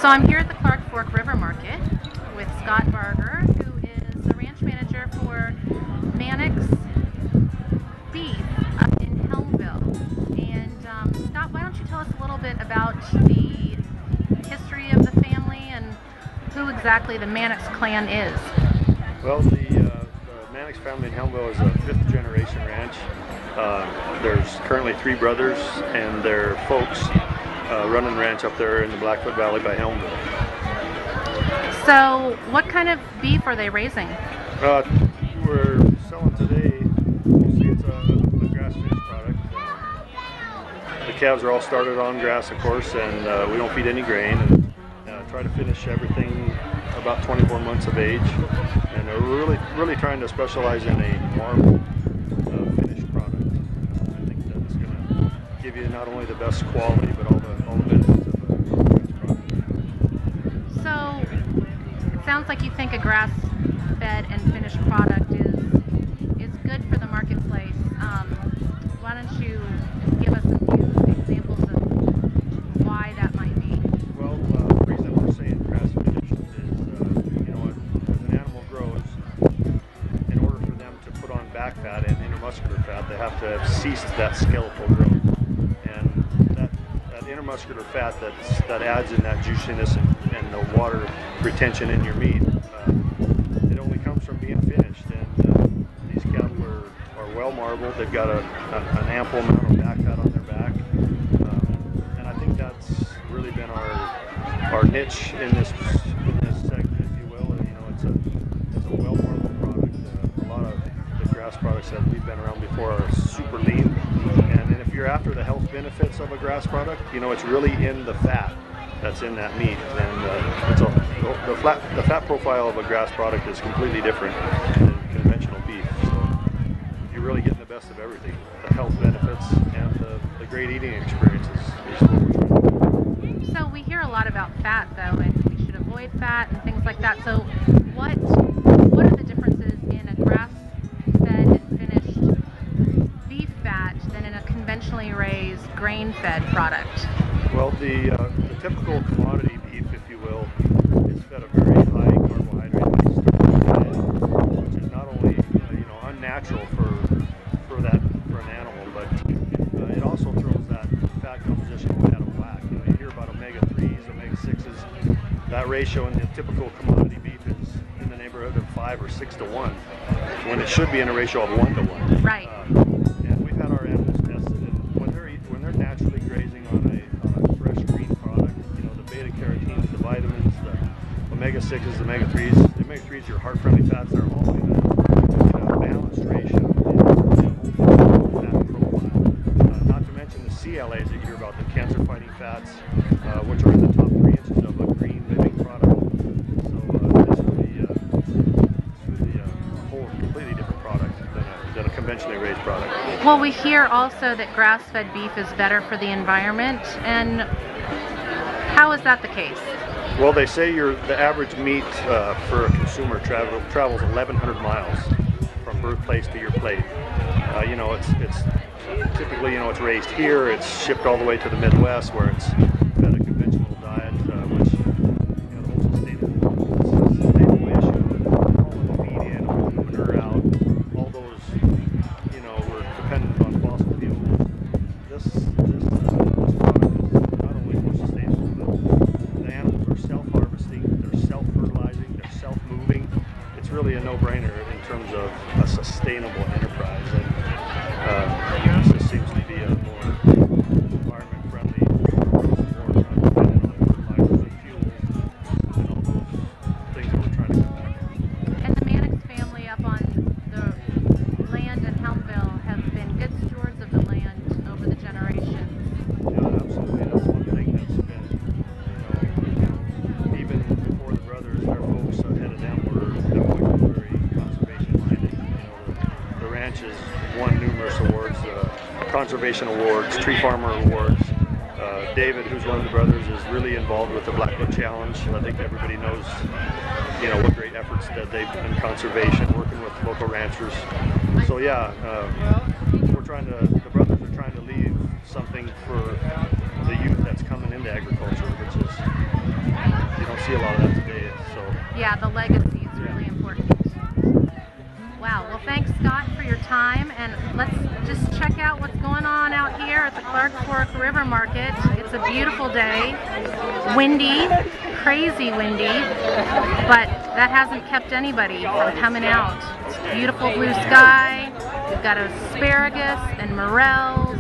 So I'm here at the Clark Fork River Market with Scott Barger, who is the ranch manager for Mannix Beef up in Helmville. And Scott, why don't you tell us a little bit about the history of the family and who exactly the Mannix clan is? Well, the Mannix family in Helmville is a fifth-generation ranch. There's currently 3 brothers and their folks running the ranch up there in the Blackfoot Valley by Helmville. So, what kind of beef are they raising? We're selling today, you see it's a grass-finished product. The calves are all started on grass, of course, and we don't feed any grain. And try to finish everything about 24 months of age. And we're really trying to specialize in a marble finished product. I think that's going to give you not only the best quality, but all the benefits of a grass product. So, it sounds like you think a grass-fed and finished product is good for the marketplace. Why don't you give us a few examples of why that might be? Well, the reason we're saying grass-finished is, as an animal grows, in order for them to put on back fat and intermuscular fat, they have to have ceased that skeletal growth. And that intermuscular fat that adds in that juiciness and the water retention in your meat, it only comes from being finished. And these cattle are well marbled. They've got an ample amount of back fat on their back. And I think that's really been our niche in this segment, if you will. And, it's a well marbled product. A lot of the grass products that we've been around before are super lean. And then if you're after the health benefits of a grass product, it's really in the fat that's in that meat. And the fat profile of a grass product is completely different than conventional beef. So you're really getting the best of everything. The health benefits and the great eating experiences is what we're trying to do. So we hear a lot about fat, though, and we should avoid fat and things like that. So what are the differences in a grass-fed and finished beef fat than in a conventionally raised grain-fed product? Well, the typical commodity beef, if you will, is fed a very high carbohydrate, high starch diet, which is not only unnatural for an animal, but it also throws that fat composition way out of whack. You hear about omega-3s, omega-6s. That ratio in the typical commodity beef is in the neighborhood of 5 or 6 to 1, when it should be in a ratio of 1 to 1. Right. And we've had our animals tested, and when they're naturally grazing on a fresh green product, the beta-carotenes, the vitamins, the omega-6s, the omega-3s. The omega-3s, your heart-friendly fats, are all in a balanced ratio in fat profile. Not to mention the CLAs that you hear about, the cancer-fighting fats, which are in the top 3 inches of a green living product. So this would be a whole completely different product than a conventionally raised product. Well, we hear also that grass-fed beef is better for the environment, and how is that the case? Well, they say the average meat for a consumer travels 1,100 miles from birthplace to your plate. It's typically it's raised here. It's shipped all the way to the Midwest, where it's fed a conventional diet, which the whole sustainable issue, hauling the feed in, moving her out, all those we're dependent on fossil fuels. This product is not only more sustainable, but the animals are self-harvesting, they're self-fertilizing, they're self-moving. It's really a no-brainer in terms of a sustainable enterprise. And this just seems to be a more environment-friendly, more dependent on fertilizers and fuels and all those things that we're trying to cut back on. And the Mannix family up on the land in Helmville have been good stewards of the land over the generations. Yeah, absolutely. That's one thing that's been, even before the brothers, their folks ahead of them have always been very conservation-minded. The ranch has won numerous awards, conservation awards, tree farmer awards. David, who's one of the brothers, is really involved with the Blackfoot Challenge. I think everybody knows, what great efforts that they've done in conservation, working with local ranchers. So yeah, the brothers are trying to leave something for the youth that's coming into agriculture, which is see a lot of that today. So Yeah, the legacy is really important. Wow, well thanks Scott for your time, and let's just check out what's going on out here at the Clark Fork River Market. It's a beautiful day, windy, crazy windy, but that hasn't kept anybody from coming out. Beautiful blue sky, we've got asparagus and morels,